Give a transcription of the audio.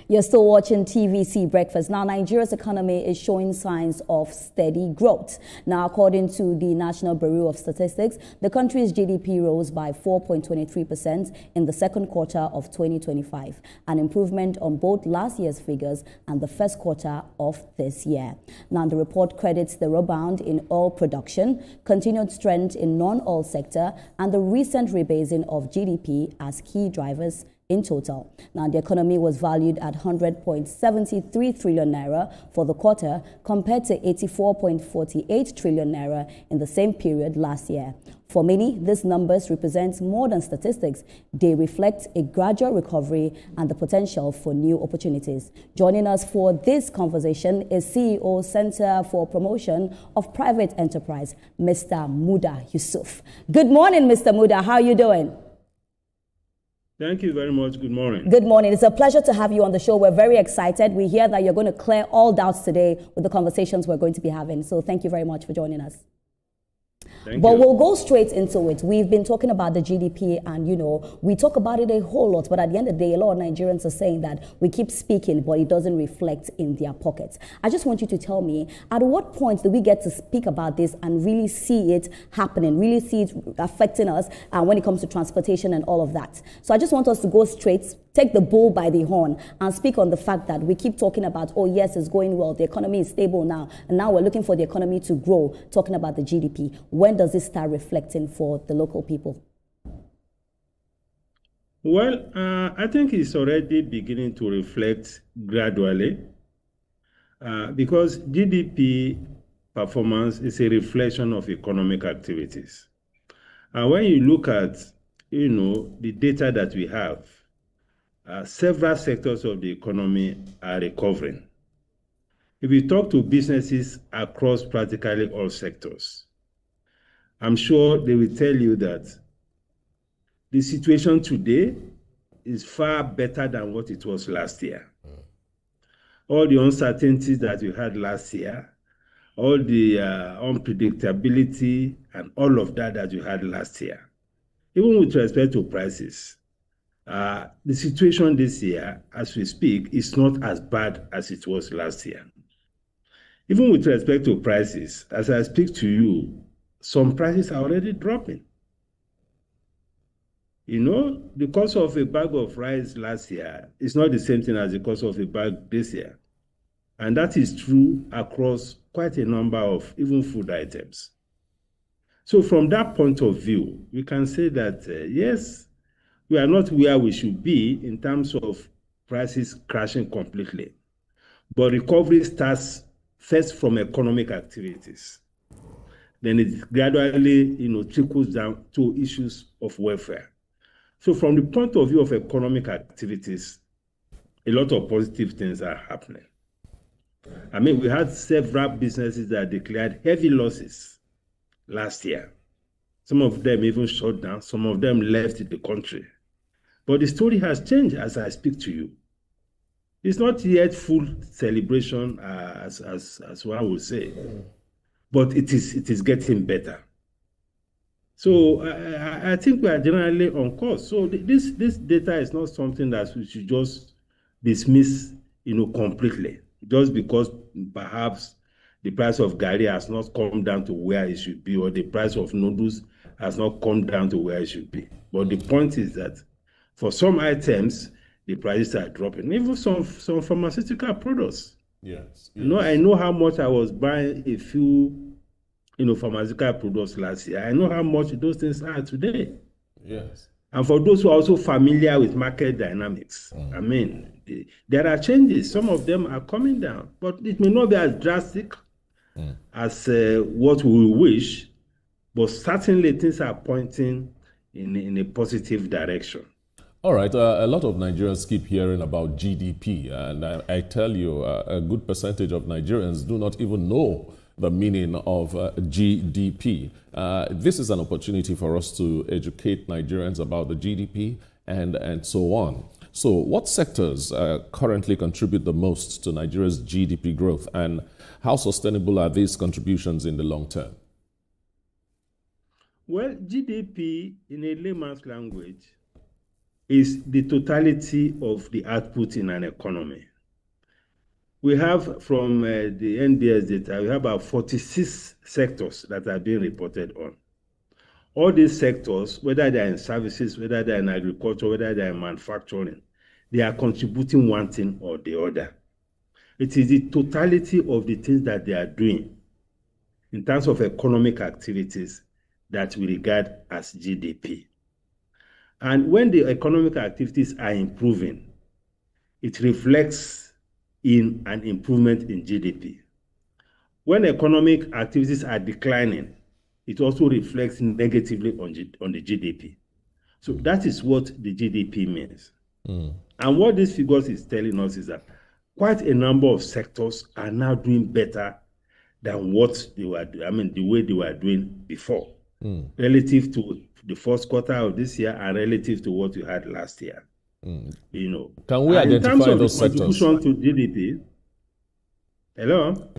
You're still watching TVC Breakfast. Now, Nigeria's economy is showing signs of steady growth. Now, according to the National Bureau of Statistics, the country's GDP rose by 4.23% in the second quarter of 2025, an improvement on both last year's figures and the first quarter of this year. Now, the report credits the rebound in oil production, continued strength in non-oil sector, and the recent rebasing of GDP as key drivers in total. Now, the economy was valued at 100.73 trillion naira for the quarter compared to 84.48 trillion naira in the same period last year. For many, these numbers represent more than statistics. They reflect a gradual recovery and the potential for new opportunities. Joining us for this conversation is CEO, Center for Promotion of Private Enterprise, Mr. Muda Yusuf. Good morning, Mr. Muda. How are you doing? Thank you very much. Good morning. Good morning. It's a pleasure to have you on the show. We're very excited. We hear that you're going to clear all doubts today with the conversations we're going to be having. So thank you very much for joining us. But we'll go straight into it. We've been talking about the GDP and, we talk about it a whole lot. But at the end of the day, a lot of Nigerians are saying that we keep speaking, but it doesn't reflect in their pockets. I just want you to tell me, at what point do we get to speak about this and really see it happening, really see it affecting us when it comes to transportation and all of that? So I just want us to go straight, take the bull by the horn and speak on the fact that we keep talking about, oh, yes, it's going well. The economy is stable now. And now we're looking for the economy to grow, talking about the GDP. When does this start reflecting for the local people? Well, I think it's already beginning to reflect gradually because GDP performance is a reflection of economic activities. And when you look at, the data that we have, several sectors of the economy are recovering. If you talk to businesses across practically all sectors, I'm sure they will tell you that the situation today is far better than what it was last year. All the uncertainties that we had last year, all the unpredictability and all of that you had last year, even with respect to prices, the situation this year, as we speak, is not as bad as it was last year. Even with respect to prices, as I speak to you, some prices are already dropping. The cost of a bag of rice last year is not the same thing as the cost of a bag this year. And that is true across quite a number of even food items. So from that point of view, we can say that, yes, we are not where we should be in terms of prices crashing completely. But recovery starts first from economic activities. Then it gradually, trickles down to issues of welfare. So from the point of view of economic activities, a lot of positive things are happening. I mean, we had several businesses that declared heavy losses last year. Some of them even shut down. Some of them left the country. But the story has changed as I speak to you. It's not yet full celebration, as one would say, but it is getting better. So I think we are generally on course. So this data is not something that we should just dismiss, completely, just because perhaps the price of garri has not come down to where it should be, or the price of noodles has not come down to where it should be. But the point is that for some items, the prices are dropping. Even some pharmaceutical products. Yes. I know how much I was buying a few, pharmaceutical products last year. I know how much those things are today. Yes. And for those who are also familiar with market dynamics, I mean, there are changes. Some of them are coming down, but it may not be as drastic as what we wish, but certainly things are pointing in a positive direction. All right, a lot of Nigerians keep hearing about GDP, and I tell you, a good percentage of Nigerians do not even know the meaning of GDP. This is an opportunity for us to educate Nigerians about the GDP and so on. So what sectors currently contribute the most to Nigeria's GDP growth, and how sustainable are these contributions in the long term? Well, GDP, in a layman's language, is the totality of the output in an economy. We have from the NBS data, we have about 46 sectors that are being reported on. All these sectors, whether they're in services, whether they're in agriculture, whether they're in manufacturing, they are contributing one thing or the other. It is the totality of the things that they are doing in terms of economic activities that we regard as GDP. And when the economic activities are improving, it reflects in an improvement in GDP. When economic activities are declining, it also reflects negatively on the GDP. So that is what the GDP means. And what these figures is telling us is that quite a number of sectors are now doing better than what they were doing, the way they were doing before, relative to the first quarter of this year and relative to what we had last year. You know, can we identify those sectors? In terms of the contribution to GDP, hello?